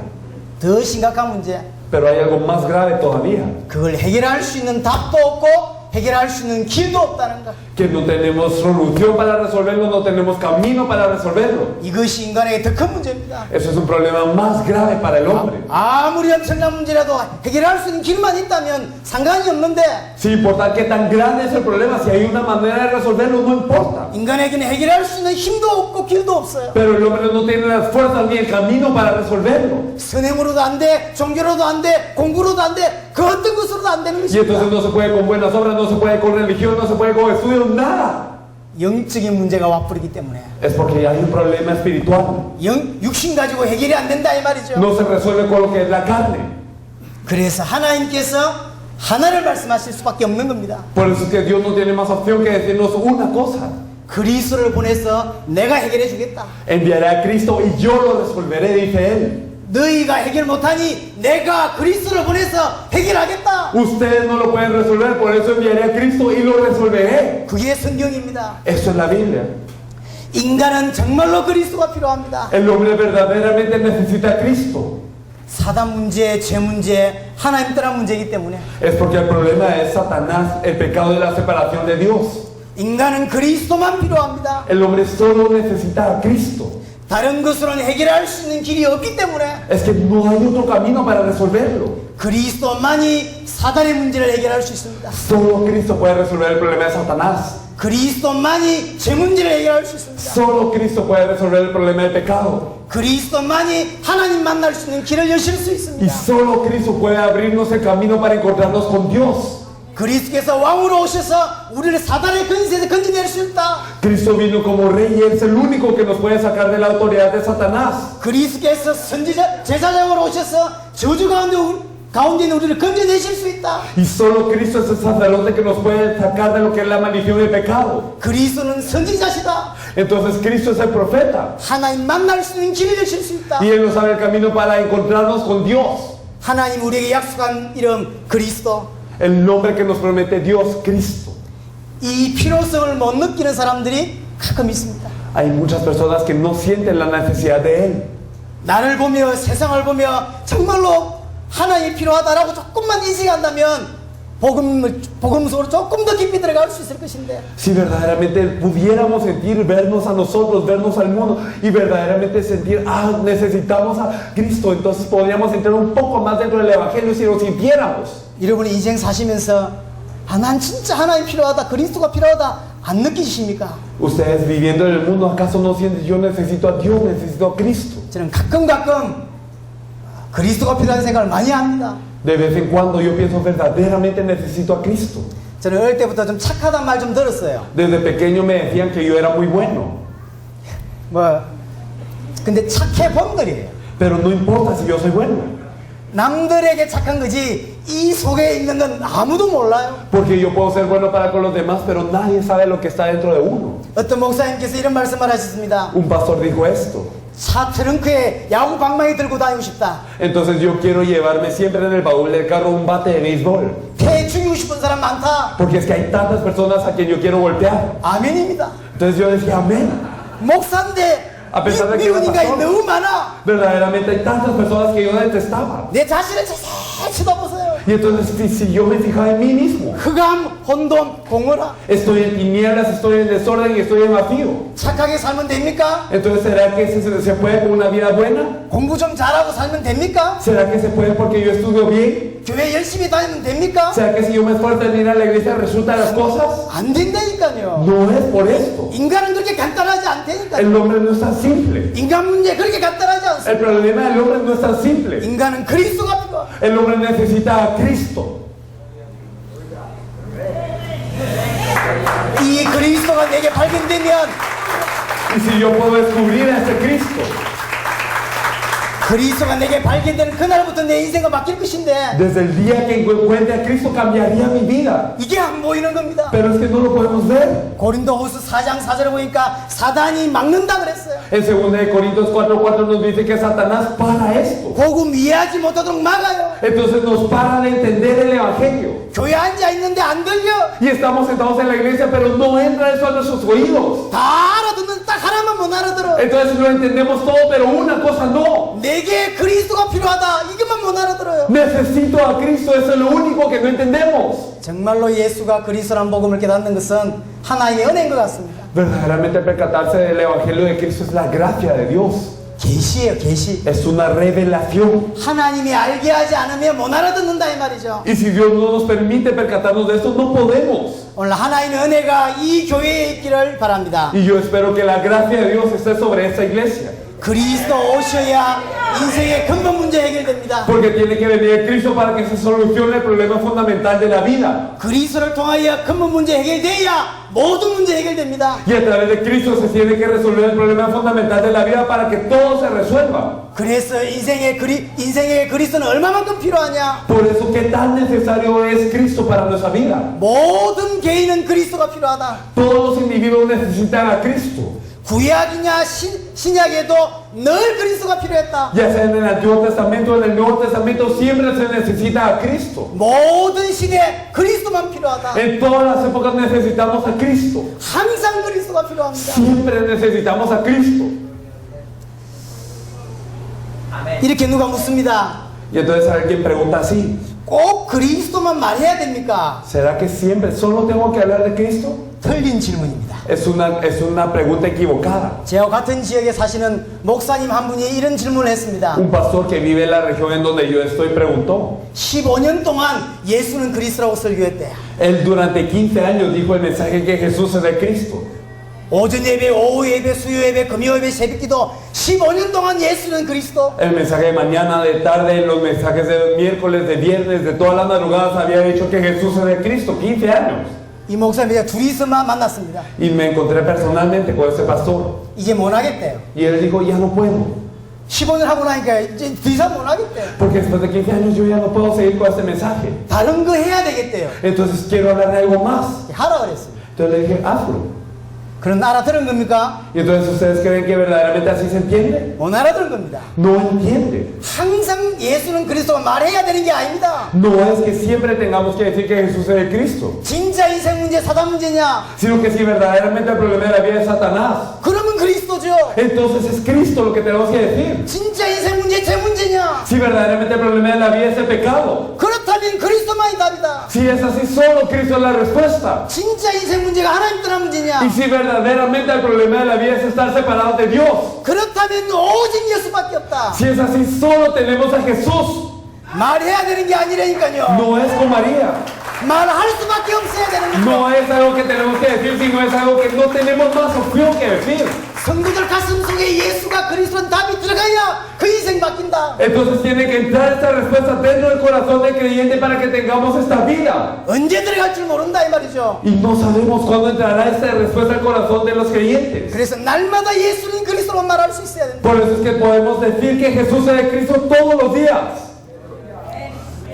더 심각한 문제. Pero hay algo más grave todavía. 그걸 해결할 수 있는 답도 없고 해결할 수 있는 길도 없다는 것. Que no tenemos solución para resolverlo, no tenemos camino para resolverlo. 이것이 인간에게 더 큰 문제입니다. Eso es un problema más grave para el hombre. 아무리 엄청난 문제라도 해결할 수 있는 길만 있다면 상관이 없는데 Sin importar qué tan grande es el problema, si hay una manera de resolverlo, no importa. 인간에게는 해결할 수 있는 힘도 없고 길도 없어요. Pero el hombre no tiene las fuerzas ni el camino para resolverlo. 선행으로도 안 돼, 종교로도 안 돼, 공부로도 안 돼, 그 어떤 것으로도 안 되는 Y entonces 것입니다. no se puede con buenas obras, no se puede con religión, no se puede con estudios, nada. 영적인 문제가 와버리기 때문에 Es porque hay un problema espiritual. 육신 가지고 해결이 안 된다 이 말이죠. No se resuelve con lo que es la carne. 그래서 하나님께서 하나를 말씀하실 수밖에 없는 겁니다. Por eso es que Dios no tiene más opción que decirnos una cosa. 그리스도를 보내서 내가 해결해 주겠다. Enviaré a Cristo y yo lo resolveré, dice Él. 너희가 해결 못하니 내가 그리스도를 보내서 해결하겠다. Ustedes no lo pueden resolver, por eso enviaré a Cristo y lo resolveré. 그게 성경입니다. Eso es la Biblia. 인간은 정말로 그리스도가 필요합니다. El hombre verdaderamente necesita a Cristo. 사단 문제, 죄 문제, 하나님 떠난 문제이기 때문에 Es porque el problema es Satanás, el pecado de la separación de Dios. 인간은 그리스도만 필요합니다. El hombre solo necesita a Cristo. 다른 것으로는 해결할 수 있는 길이 없기 때문에 Es que no hay otro camino para resolverlo. 그리스도만이 사단의 문제를 해결할 수 있습니다. Solo Cristo puede resolver el problema de Satanás. 그리스도만이 죄 문제를 해결할 수 있습니다. Solo Cristo puede resolver el problema del pecado. 그리스도만이 하나님 만날 수 있는 길을 여실 수 Y 있습니다. solo Cristo puede abrirnos el camino para encontrarnos con Dios. 그리스도께서 왕으로 오셔서 우리를 사단의 권세에서 건져낼 수 있다. Cristo vino como rey y es el único que nos puede sacar de la autoridad de Satanás. 그리스도께서 선지자 제사장으로 오셔서 저주 가운데 있는 우리를 건져내실 수 있다. Y solo Cristo es el sacerdote que nos puede sacar de lo que es la maldición del pecado. 그리스도는 선지자시다. Entonces Cristo es el profeta. 하나님 만날 수 있는 길을 여실 수 있다. Y Él nos abre el camino para encontrarnos con Dios. 하나님 우리에게 약속한 이름 그리스도. El nombre que nos promete Dios, Cristo. 이 필요성을 못 느끼는 사람들이 가끔 있습니다. Hay muchas personas que no sienten la necesidad de Él. 나를 보며 세상을 보며 정말로 하나님이 필요하다라고 조금만 인식한다면 복음 속으로 조금 더 깊이 들어갈 수 있을 것인데 Si verdaderamente pudiéramos sentir, vernos a nosotros, vernos al mundo y verdaderamente sentir, necesitamos a Cristo, entonces podríamos entrar un poco más dentro del Evangelio si lo sintiéramos. 여러분이 인생 사시면서 난 진짜 하나님 필요하다, 그리스도가 필요하다 안 느끼십니까? Ustedes viviendo en el mundo, ¿acaso no sienten yo necesito a Dios, necesito a Cristo? 저는 가끔 그리스도가 필요한 생각을 많이 합니다. De vez en cuando yo pienso verdaderamente necesito a Cristo. 저는 어릴 때부터 좀 착하단 말 좀 들었어요. Desde pequeño me decían que yo era muy bueno. 근데 착해 본들이에요. Pero no importa si yo soy bueno. 남들에게 착한 거지 이 속에 있는 건 아무도 몰라요. Porque yo puedo ser bueno para con los demás, pero nadie sabe lo que está dentro de uno. 어떤 목사님께서 이런 말씀을 하셨습니다. Un pastor dijo esto. 차 트렁크에 야구 방망이 들고 다니고 싶다. Entonces yo quiero llevarme siempre en el baúl del carro un bate de béisbol. 폐 죽이고 싶은 사람 많다. Porque es que hay tantas personas a quien yo quiero golpear. 아멘입니다. Entonces yo decía, amén. 목사인데 A pesar de que 미운 era 인간이 pastor. 너무 많아. Verdaderamente hay tantas personas que yo detestaba. 내 자신을 자세히 쳐다보세요. Y entonces si yo me fijaba en mí mismo, 흑암, 혼돈, 공허라. estoy en tinieblas, estoy en desorden y estoy en vacío. 착하게 살면 됩니까? Entonces ¿será que se puede con una vida buena? 공부 좀 잘하고 살면 됩니까? ¿Será que se puede porque yo estudio bien? 교회 열심히 다니면 됩니까? ¿Será que si yo me esfuerzo en ir a la iglesia resultan las cosas? 안 된다니까요. No es por esto. 인간은 그렇게 간단하지 않다니까요. El hombre no es tan simple. 인간 문제 그렇게 간단하지 않습니다. El problema del hombre no es tan simple. 인간은 그리스도가 필요합니다. El hombre necesita a Cristo. 이 그리스도가 내게 발견되면 Y si yo puedo descubrir a este Cristo, 그리스도가 내게 발견되는 그날부터 내 인생가 바뀔 것인데 desde el día que encuentre a Cristo cambiaría mi vida. 이게 안 보이는 겁니다. Pero es que no lo podemos ver. 고린도후서 4장 4절에 보니까 사단이 막는다 그랬어요. En 2 de Corintios 4:4 nos dice que Satanás para esto. 복음 이해하지 못하도록 막아요. Entonces nos para de entender el Evangelio. 교회 앉아 있는데 안 들려. Y estamos sentados en la iglesia, pero no entra eso a nuestros oídos. 다 알아듣는 딱 하나만 못 알아들어. Entonces lo entendemos todo, pero una cosa no. 내게 그리스도가 필요하다. 이것만 못 알아들어요. Necesito a Cristo, eso es lo único que no entendemos. 정말로 예수가 그리스도란 복음을 깨닫는 것은 하나님의 은혜인 것 같습니다. Verdaderamente percatarse del Evangelio de Cristo es la gracia de Dios. 계시예요, 계시. Es una revelación. 하나님이 알게 하지 않으면 못 알아듣는다 이 말이죠. Y si Dios no nos permite percatarnos de esto, no podemos. 오늘 하나님의 은혜가 이 교회에 있기를 바랍니다. Y yo espero que la gracia de Dios esté sobre esta iglesia. 그리스도 오셔야 인생의 근본 문제 해결됩니다. Porque tiene que venir Cristo para que se solucione el problema fundamental de la vida. 그리스도를 통하여 근본 문제 해결돼야 모든 문제 해결됩니다. Y a través de Cristo se tiene que resolver el problema fundamental de la vida para que todo se resuelva. 그래서 인생의 그리스도는 얼마만큼 필요하냐? Por eso, ¿qué tan necesario es Cristo para nuestra vida? 모든 개인은 그리스도가 필요하다. Todos los individuos necesitan a Cristo. 구약이냐 신약에도 늘 그리스도가 필요했다. Ya sea en el Antiguo Testamento o en el Nuevo Testamento, siempre se necesita a Cristo. 모든 시대에 그리스도만 필요하다. En todas las épocas necesitamos a Cristo. 항상 그리스도가 필요합니다. Siempre necesitamos a Cristo. 이렇게 누가 묻습니다. Y entonces alguien pregunta así, 꼭 그리스도만 말해야 됩니까? ¿será que siempre solo tengo que hablar de Cristo? 틀린 질문입니다. Es una pregunta equivocada. 제와 같은 지역에 사시는 목사님 한 분이 이런 질문을 했습니다. Un pastor que vive en la región en donde yo estoy preguntó. 15년 동안 예수는 그리스도라고 설교했대요. Él durante 15 años dijo el mensaje que Jesús es el Cristo. 오전 예배, 오후 예배, 수요 예배, 금요 예배, 새벽기도 15년 동안 예수는 그리스도. El mensaje de mañana, de tarde, los mensajes de miércoles, de viernes, de todas las madrugadas había dicho que Jesús es el Cristo. 15 años. 이 목사님이 둘이서만 만났습니다. Y me encontré personalmente con ese pastor. 이제 못 하겠대요. Y él dijo, ya no puedo. 15년 하고 나니까 이제 더 이상 못 하겠대요. Porque después de 15 años yo ya no puedo seguir con este mensaje. 다른 거 해야 되겠대요. Entonces quiero hablar de algo más. 하라 그랬어요. Entonces le dije, hazlo. 그런 알아들은 겁니까? Y entonces ustedes creen que verdaderamente así se entiende. 못 알아들은 겁니다. No entiende. 항상 예수는 그리스도가 말해야 되는 게 아닙니다. No es que siempre tengamos que decir que Jesús es el Cristo, 진짜 인생 문제 사단 문제냐? sino que si verdaderamente el problema de la vida es Satanás, 그러면 그리스도죠. entonces es Cristo lo que tenemos que decir. 진짜 인생 문제 제 문제냐? Si verdaderamente el problema de la vida es el pecado, 그렇다면 그리스도만이 답이다. si es así, solo Cristo es la respuesta. 진짜 인생 문제가 하나님 떠난 문제냐? Y si verdaderamente el problema de la vida es estar separados de Dios, 그렇다면 오직 예수밖에 없다. si es así, solo tenemos a Jesús. 말해야 되는 게 아니라니까요. No es con María, 말할 수밖에 없어야 되는 거죠. no es algo que tenemos que decir, sino es algo que no tenemos más opción que decir. 성도들 가슴 속에 예수가 그리스도는 답이 들어가야 그 인생 바뀐다. Entonces tiene que entrar esta respuesta dentro del corazón del creyente para que tengamos esta vida. 언제 들어갈 줄 모른다 이 말이죠. Y no sabemos cuándo entrará esta respuesta al corazón de los creyentes. 그래서 날마다 예수는 그리스도로 말할 수 있어야 된다. Por eso es que podemos decir que Jesús es el Cristo todos los días.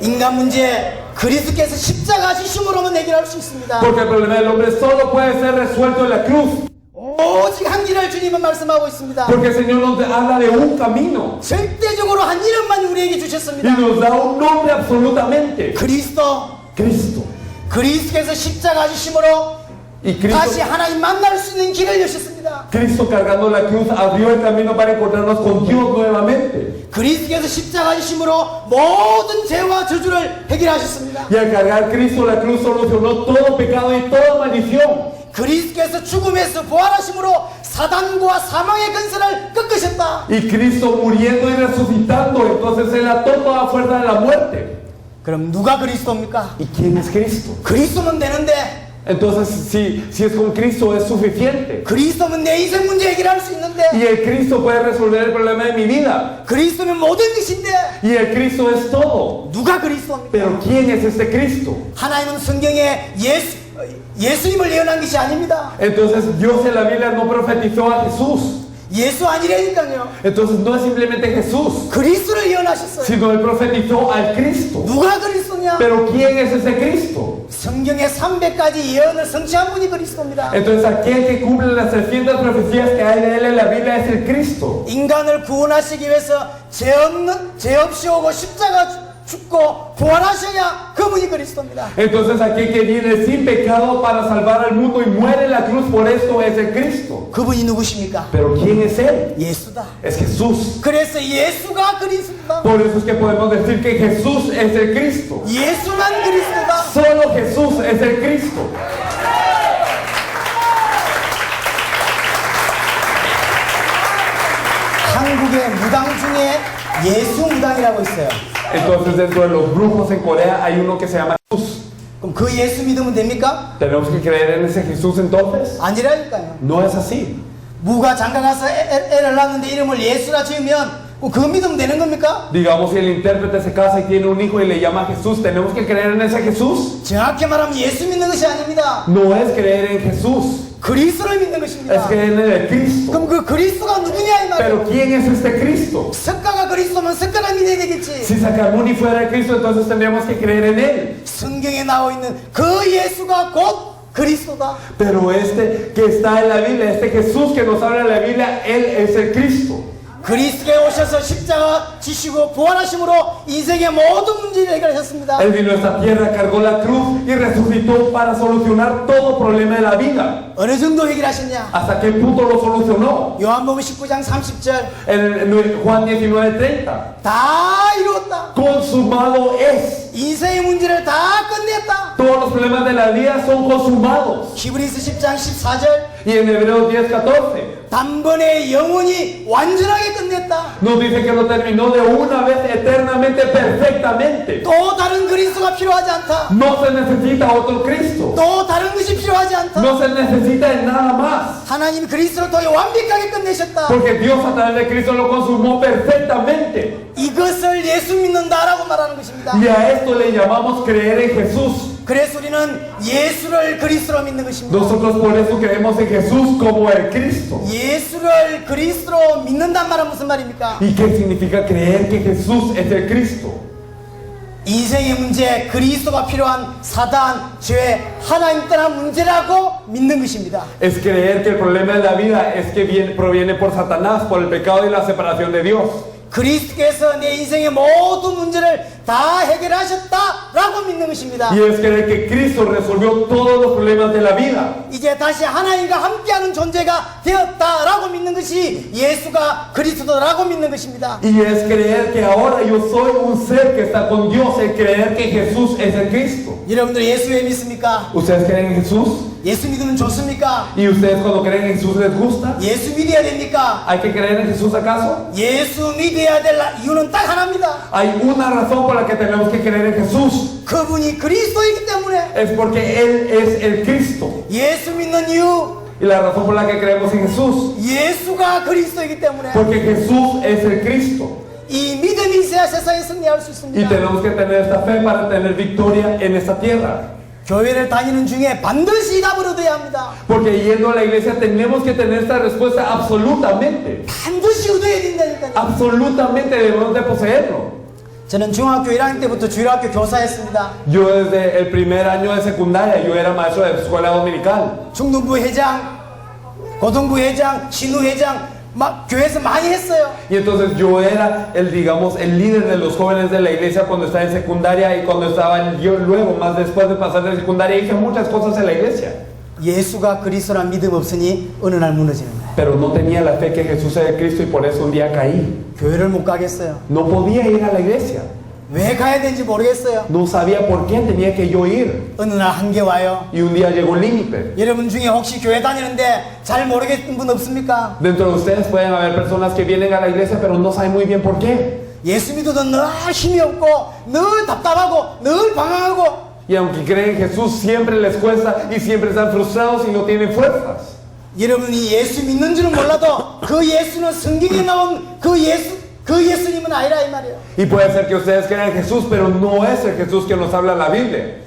인간 문제 그리스도께서 십자가 지심으로만 해결할 수 있습니다. Porque el problema del hombre solo puede ser resuelto en la cruz. 오직 한 길을 주님은 말씀하고 있습니다. Porque el Señor nos habla de un camino. 절대적으로 한 이름만 우리에게 Y 주셨습니다. nos da un nombre absolutamente. 그리스도. Cristo. 그리스도께서 십자가 지심으로 Y 다시 하나님 만날 수 있는 길을 여셨습니다. Cristo cargando la cruz abrió el camino para encontrarnos con Dios nuevamente. 그리스도께서 십자가 지심으로 모든 죄와 저주를 해결하셨습니다. Y al cargar Cristo la cruz solucionó todo pecado y toda maldición. 그리스도께서 죽음에서 부활하심으로 사단과 사망의 근세를 꺾으셨다. Y Cristo muriendo y resucitando, entonces Él ató toda fuerza de la muerte. 그럼 누가 그리스도입니까? ¿Y quién es Cristo? 그리스도면 되는데, Entonces, si es con Cristo es suficiente. 그리스도면 내 인생 문제 해결할 수 있는데, Y el Cristo puede resolver el problema de mi vida. 그리스도면 모든 것인데 Y el Cristo es todo. 누가 그리스도입니까? Pero ¿quién es este Cristo? 하나님은 성경에 예수님을 예언한 것이 아닙니다. Entonces Dios en la Biblia no profetizó a Jesús. 예수 아니라니까요. Entonces no es simplemente Jesús, 그리스도를 예언하셨어요. sino Él profetizó al Cristo. 누가 그리스도냐? Pero ¿quién es ese Cristo? 성경의 300가지 예언을 성취한 분이 그리스도입니다. Entonces aquel que cumple las 300 profecías que hay de Él en la Biblia es el Cristo. 인간을 구원하시기 위해서 죄 없이 오고 십자가 죽고 부활하셔야 그분이 그리스도입니다. Entonces aquel que viene sin pecado para salvar al mundo y muere en la cruz por esto es el Cristo. 그분이 누구십니까? Pero ¿quién es Él? 예수다. Es Jesús. 그래서 예수가 그리스도다. Por eso es que podemos decir que Jesús es el Cristo. 예수만 그리스도다. Solo Jesús es el Cristo. 한국의 무당 중에 예수 무당이라고 있어요. Entonces dentro de los brujos en Corea hay uno que se llama Jesús. 그럼 그 예수 믿으면 됩니까? ¿Tenemos que creer en ese Jesús entonces? 아니라니까요. No es así. 무가 장가 가서 애를 낳는데 이름을 예수라 지으면 그거 믿으면 되는 겁니까? Digamos si el intérprete se casa y tiene un hijo y le llama Jesús, ¿tenemos que creer en ese Jesús? 정확히 말하면 예수 믿는 것이 아닙니다. No es creer en Jesús, 그리스도를 믿는 es 것입니다. creer en el Cristo. 그럼 그 그리스도가 누구냐 이 말이에요. Pero ¿quién es este Cristo? 석가가 그리스도면 석가를 믿어야 되겠지. Si Sacramuni fuera el Cristo, entonces tendríamos que creer en Él. 성경에 나와 있는 그 예수가 곧 그리스도다. Pero este que está en la Biblia, este Jesús que nos habla en la Biblia, Él es el Cristo. 그리스도에 오셔서 십자가 지시고 부활하심으로 인생의 모든 문제를 해결하셨습니다. Él vino a esta tierra, cargó la cruz y resucitó para solucionar todo problema de la vida. 어느 정도 해결하셨냐? ¿Hasta qué punto lo solucionó? 요한복음 19장 30절 En Juan 19:30. 다 이루었다. Consumado es. 인생의 문제를 다 끝냈다. Todos los problemas de la vida son consumados. 히브리서 10장 14절 Y en Hebreos 10:14 단번에 영원히 완전하게 끝냈다. nos dice que lo terminó de una vez eternamente, perfectamente. 또 다른 그리스도가 필요하지 않다. No se necesita otro Cristo. 또 다른 것이 필요하지 않다. No se necesita de nada más. 하나님 그리스도를 통해 완벽하게 끝내셨다. Porque Dios a través de Cristo lo consumó perfectamente. 이것을 예수 믿는다라고 말하는 것입니다. Y a esto le llamamos creer en Jesús. 그래서 우리는 예수를 그리스도로 믿는 것입니다. Nosotros por eso creemos en Jesús como el Cristo. 예수를 그리스도로 믿는단 말은 무슨 말입니까? ¿Y qué significa creer que Jesús es el Cristo? 인생의 문제, 그리스도가 필요한 사단, 죄, 하나님 떠난 문제라고 믿는 것입니다. Es creer que el problema de la vida es que proviene por Satanás, por el pecado y la separación de Dios. 그리스도께서 내 인생의 모든 문제를 다 해결하셨다라고 믿는 것입니다. Y es creer que Cristo resolvió todos los problemas de la vida. 이제 다시 하나님과 함께하는 존재가 되었다라고 믿는 것이 예수가 그리스도라고 믿는 것입니다. Y es creer que ahora yo soy un ser que está con Dios, el creer que Jesús es el Cristo. 여러분들 예수 왜 믿습니까? ¿Ustedes creen en Jesús? 예수 믿으면 좋습니까? ¿Y ustedes cuando creen en Jesús les gusta? 예수 믿어야 됩니까? ¿Hay que creer en Jesús acaso? 예수 믿어야 될 이유는 딱 하나입니다. Hay una razón por la que tenemos que creer en Jesús. 그분이 그리스도이기 때문에. Es porque Él es el Cristo. 예수 믿는 이유 Y la razón por la que creemos en Jesús, 예수가 그리스도이기 때문에 porque Jesús es el Cristo. 이 믿음이 있어야 세상에 승리할 수 Y 있습니다. tenemos que tener esta fe para tener victoria en esta tierra. 교회를 다니는 중에 반드시 답을 얻어야 합니다. Porque yendo a la iglesia tenemos que tener esta respuesta absolutamente. 반드시 얻어야 된다니까요. Absolutamente debemos de poseerlo. 저는 중학교 1학년 때부터 주일학교 교사였습니다. Yo desde el primer año de secundaria, yo era maestro de escuela dominical. 중등부 회장, 고등부 회장, 신우 회장 막 교회에서 많이 했어요. Y entonces yo era digamos, el líder de los jóvenes de la iglesia cuando estaba en secundaria y cuando estaba yo luego, más después de pasar de secundaria, hice muchas cosas en la iglesia. 예수가 그리스도란 믿음 없으니 어느 날 무너지는 거예요. Pero no tenía la fe que Jesús era el Cristo y por eso un día caí. 교회를 못 가겠어요. No podía ir a la iglesia. 왜 가야 되는지 모르겠어요. No sabía por qué tenía que yo ir. 어느 날 한계 와요. Y un día llegó un límite. 여러분 중에 혹시 교회 다니는데 잘 모르겠는 분 없습니까? Dentro de ustedes pueden haber personas que vienen a la iglesia pero no saben muy bien por qué. 예수 믿어도 늘 힘이 없고 늘 답답하고 늘 방황하고 Y aunque creen en Jesús siempre les cuesta y siempre están frustrados y no tienen fuerzas. 여러분이 예수 믿는 줄은 몰라도 그 예수는 성경에 나온 그 예수님은 아니라 이 말이에요. Y puede ser que ustedes crean en Jesús pero no es el Jesús que nos habla la Biblia.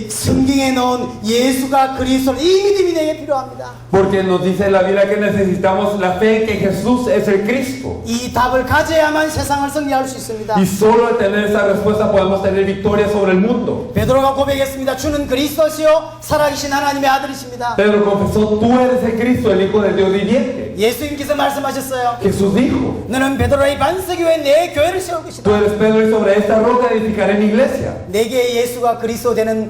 성경에 나온 예수가 그리스도 이 믿음이 내게 필요합니다. Porque nos dice la Biblia que necesitamos la fe que Jesús es el Cristo. 이 답을 가져야만 세상을 승리할 수 있습니다. Y solo al tener esa respuesta podemos tener victoria sobre el mundo. 베드로가 고백했습니다. 주는 그리스도시요 살아계신 하나님의 아들이십니다. Pedro confesó, tú eres el Cristo, el Hijo del Dios viviente. 예수님께서 말씀하셨어요. Jesús dijo, 너는 베드로의 반석 위에 내 교회를 세울 것이다. tú eres Pedro y sobre esta roca edificaré mi iglesia. 내게 예수가 그리스도 되는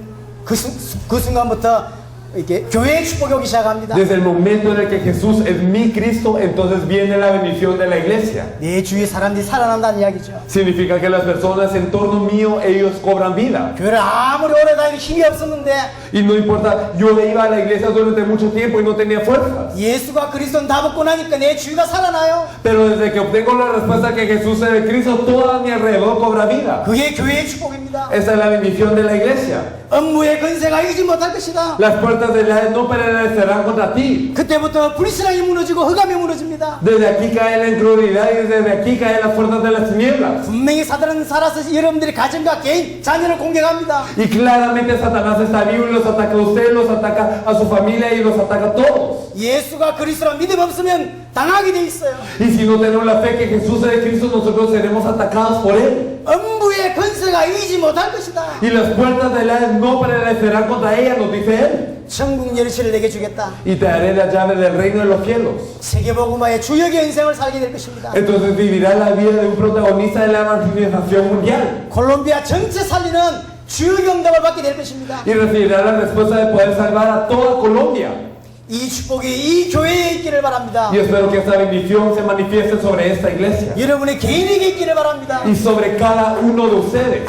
그 순간부터 이렇게 교회의 축복이 오기 시작합니다. Desde el momento en el que Jesús es mi Cristo, entonces viene la bendición de la iglesia. 내 주위 사람들이 살아난다는 이야기죠. Significa que las personas en torno mío, ellos cobran vida. 교회를 아무리 오래 다니고 힘이 없었는데 Y no importa, yo iba a la iglesia durante mucho tiempo y no tenía fuerzas. 예수가 그리스도는 다 먹고 나니까 내 주위가 살아나요. Pero desde que obtengo la respuesta que Jesús es el Cristo, todo a mi alrededor cobra vida. 그게 교회의 축복입니다. Esa es la bendición de la iglesia. 업무의 건세가 이기지 못할 것이다. Las puertas del Hades no prevalecerán contra ti. 그때부터 불신앙이 무너지고 흑암이 무너집니다. Desde aquí cae la incredulidad y desde aquí caen las fuerzas de las tinieblas. 분명히 사단은 살아서 여러분들이 가정과 개인, 자녀를 공격합니다. Y claramente Satanás está vivo y los ataca a ustedes, los ataca a su familia y los ataca a todos. 예수가 그리스도라 믿음 없으면 당하게 돼 있어요. Y si no tenemos la fe que Jesús es el Cristo, nosotros seremos atacados por Él. 음부의 건세가 이기지 못할 것이다. Y las puertas del Hades no prevalecerán contra ella, nos dice Él. 천국 열쇠를 내게 주겠다. Y te daré la llave del reino de los cielos. 세계복음화의 주역의 인생을 살게 될 것입니다. Entonces vivirá la vida de un protagonista de la evangelización mundial. 콜롬비아 전체 살리는 주역 응답을 받게 될 것입니다. Y recibirá la respuesta de poder salvar a toda Colombia. 이 축복이 이 교회에 있기를 바랍니다. Y espero que esta bendición se manifieste sobre esta iglesia 여러분의 개인에게 있기를 바랍니다. y sobre cada uno de ustedes.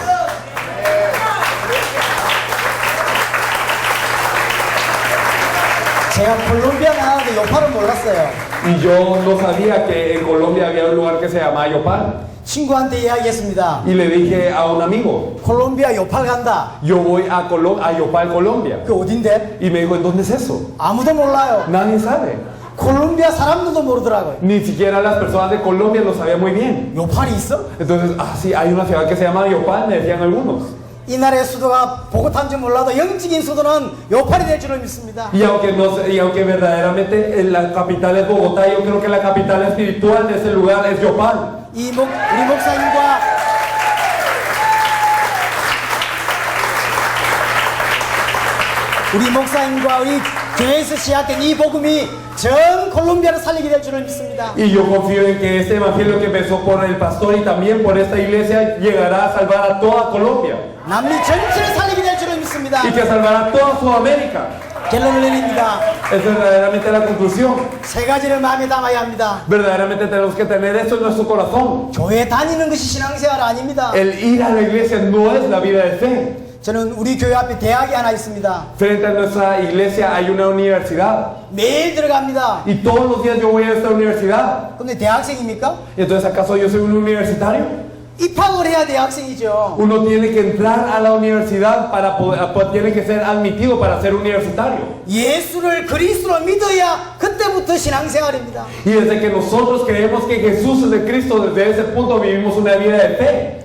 제가 콜롬비아 나가는데 요파를 몰랐어요. Y yo no sabía que en Colombia había un lugar que se llama Yopal. 친구한테 이야기했습니다. Y le dije a un amigo, 콜롬비아 요팔 간다. yo voy a Yopal, Colombia. 그 어딘데? Y me dijo, ¿en dónde es eso? 아무도 몰라요. Nadie sabe. 콜롬비아 사람들도 모르더라고요. Ni siquiera las personas de Colombia lo sabían muy bien. 요팔이 있어? Entonces, sí, hay una ciudad que se llama Yopal, me decían algunos. 이 나라의 수도가 보고탄지 몰라도 영적인 수도는 요팔이 될 줄을 믿습니다. Y aunque verdaderamente la capital es Bogotá, yo creo que la capital espiritual de ese lugar es Yopal. 우리 목사님과 우리 교회에서 시작된 이 복음이 전 콜롬비아를 살리게 될 줄을 믿습니다. Y yo confío en que este evangelio que empezó por el pastor y también por esta iglesia llegará a salvar a toda Colombia 남미 전체를 살리게 될 줄을 믿습니다. y que salvará a toda Sudamérica. 결론을 내립니다. Es verdaderamente la conclusión. 세 가지를 마음에 담아야 합니다. Verdaderamente tenemos que tener esto en nuestro corazón. 교회 다니는 것이 신앙생활 아닙니다. El ir a la iglesia no es la vida de fe. 저는 우리 교회 앞에 대학이 하나 있습니다. Frente a nuestra iglesia hay una universidad 매일 들어갑니다. y todos los días yo voy a esta universidad. 근데 대학생입니까? Y entonces, ¿acaso yo soy un universitario? 입학을 해야 대학생이죠. Uno tiene que entrar a la universidad para poder, tiene que ser admitido para ser universitario. 예수를 그리스도로 믿어야 그때부터 신앙생활입니다. Y desde que nosotros creemos que Jesús es el Cristo, desde ese punto vivimos una vida de fe.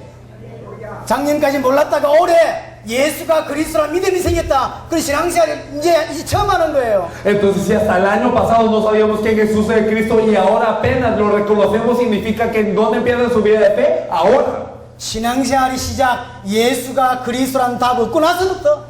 작년까지 몰랐다가 올해 예수가 그리스도라 믿음이 생겼다. 그 신앙생활을 이제 처음 하는 거예요. Entonces, si hasta el año pasado no sabíamos que Jesús es el Cristo y ahora apenas lo reconocemos, significa que ¿en dónde empieza su vida de fe? Ahora. 신앙생활이 시작, 예수가 그리스도라는 답을 얻고 나서부터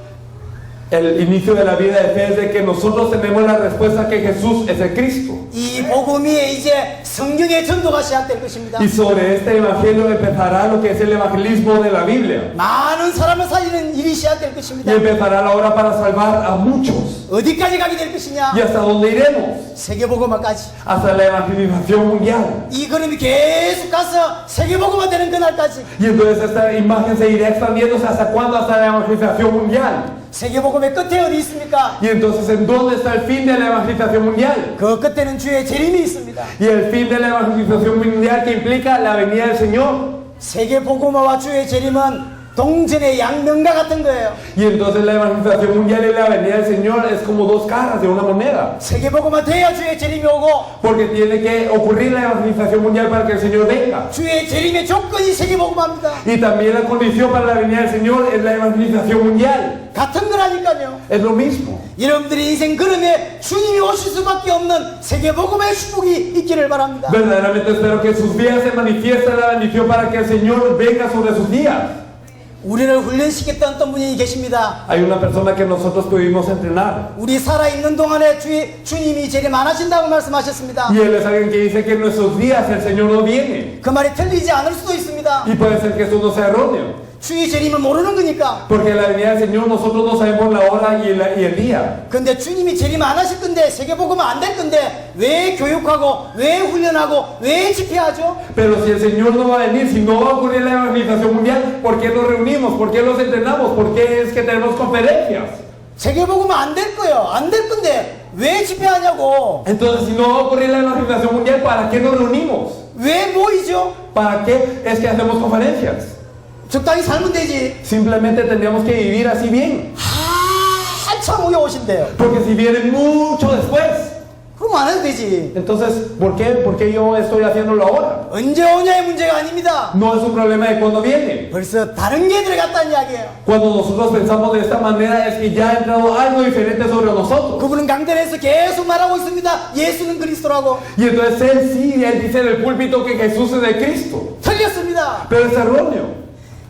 El inicio de la vida de fe es de que nosotros tenemos la respuesta que Jesús es el Cristo. 이 복음이 이제 성경의 전도가 시작될 것입니다. Y sobre este evangelio empezará lo que es el evangelismo de la Biblia. 많은 사람을 살리는 일이 시작될 Y 것입니다. empezará la obra para salvar a muchos. 어디까지 가게 될 것이냐? ¿Y hasta dónde iremos? 세계복음화까지. Hasta la evangelización mundial. 이 그림이 계속 가서 세계복음화 되는 그날까지. Y entonces esta imagen se irá expandiéndose hasta cuándo, hasta la evangelización mundial. 세계복음의 끝에 어디 있습니까? Y entonces ¿en dónde está el fin de la evangelización mundial? 그 끝에는 주의 재림이 있습니다. Y el fin de la evangelización mundial que implica la venida del Señor. 세계복음화와 주의 재림은 동전의 양면과 같은 거예요. Y entonces la evangelización mundial y la venida del Señor es como dos caras de una moneda. 세계복음화 돼야 주의 재림이 오고 Porque tiene que ocurrir la evangelización mundial para que el Señor venga. 주의 재림의 조건이 세계복음화입니다. Y también la condición para la venida del Señor es la evangelización mundial. 같은 거라니까요. Es lo mismo. 여러분들의 인생 걸음에 주님이 오실 수밖에 없는 세계복음의 축복이 있기를 바랍니다. Verdaderamente espero que en sus vidas se manifieste la bendición para que el Señor venga sobre sus días. 우리를 훈련시켰던 어떤 분이 계십니다. Hay una persona que nosotros pudimos entrenar. 우리 살아있는 동안에 주님이 재림 안 하신다고 말씀하셨습니다. Y él es alguien que dice que en nuestros días el Señor no viene. 그 말이 틀리지 않을 수도 있습니다. Y puede ser que esto no sea erróneo. 주의 재림을 모르는 거니까. Porque la venida del Señor nosotros no sabemos la hora y el día. 근데 주님이 재림 안 하실 건데 세계복음은 안 될 건데 왜 교육하고 왜 훈련하고 왜 집회하죠? Pero si el Señor no va a venir, si no va a ocurrir la evangelización mundial, ¿por qué nos reunimos? ¿Por qué nos entrenamos? ¿Por qué es que tenemos conferencias? 세계복음은 안 될 거예요. 안 될 건데 왜 집회하냐고. Entonces, si no va a ocurrir la evangelización mundial, ¿para qué nos reunimos? 왜 모이죠? ¿Para qué es que hacemos conferencias? 적당히 살면 되지. Simplemente tendríamos que vivir así bien. 한참 후에 오신대요. Porque si vienen mucho después, 그럼 안 해도 되지. entonces, ¿por qué yo estoy haciéndolo ahora? 언제 오냐의 문제가 아닙니다. No es un problema de cuándo viene. 벌써 다른 게 들어갔다는 이야기예요. Cuando nosotros pensamos de esta manera es que ya ha entrado algo diferente sobre nosotros. 그분은 강단에서 계속 말하고 있습니다. 예수는 그리스도라고. Y entonces él dice en el púlpito que Jesús es de Cristo. 틀렸습니다. Pero es erróneo.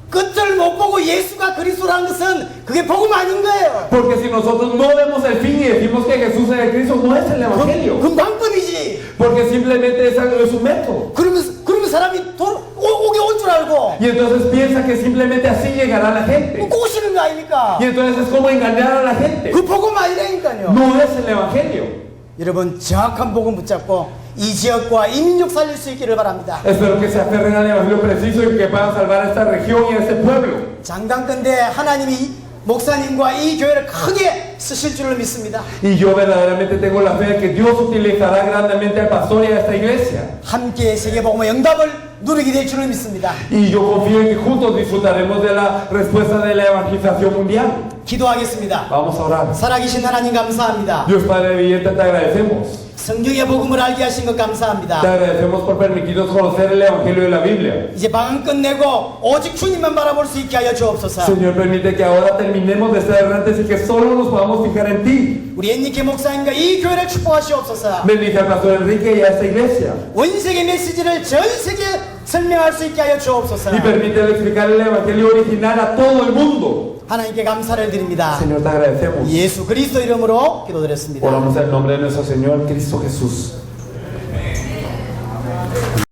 끝을 못 보고 예수가 그리스도라는 것은 그게 복음 아닌 거예요. Porque si nosotros no vemos el fin y decimos que Jesús es de Cristo, no es el Evangelio. 그건 방법이지. Porque simplemente es un método. 그러면 사람이 오게 올 줄 알고 Y entonces piensa que simplemente así llegará la gente. 꼬시는 거 아닙니까? Y entonces es como engañar a la gente. 그 복음 아니라니까요. No es el Evangelio. 여러분 정확한 복음 붙잡고 이 지역과 이 민족 살릴 수 있기를 바랍니다. Espero que se aferren al Evangelio preciso y que puedan salvar a esta región y a este pueblo. 장담컨대 하나님이 목사님과 이 교회를 크게 쓰실 줄을 믿습니다. Y yo verdaderamente tengo la fe de que Dios utilizará grandemente al pastor y a esta iglesia. 함께 세계복음의 응답을 누리게 될 줄을 믿습니다. Y yo confío en que juntos disfrutaremos de la respuesta de la evangelización mundial. 기도하겠습니다. Vamos a orar. 살아계신 하나님 감사합니다. Dios Padre viviente, te agradecemos. 성경의 복음을 알게 하신 것 Te 감사합니다. agradecemos por permitirnos conocer el Evangelio de la Biblia. 이제 방언 끝내고 오직 주님만 바라볼 수 있게 하여 주옵소서. Señor, permite que ahora terminemos de estar errantes y que solo nos podamos fijar en ti. 우리 엔니케 목사님과 이 교회를 축복하시옵소서. Bendice al pastor Enrique y a esta iglesia. 원세계 메시지를 전 세계에 설명할 수 있게 하여 주옵소서. Y permítele explicar el Evangelio original a todo el mundo. 하나님께 감사를 드립니다. Señor, te agradecemos. 예수 그리스도 이름으로 기도드렸습니다. Oramos en el nombre de nuestro Señor Cristo Jesús.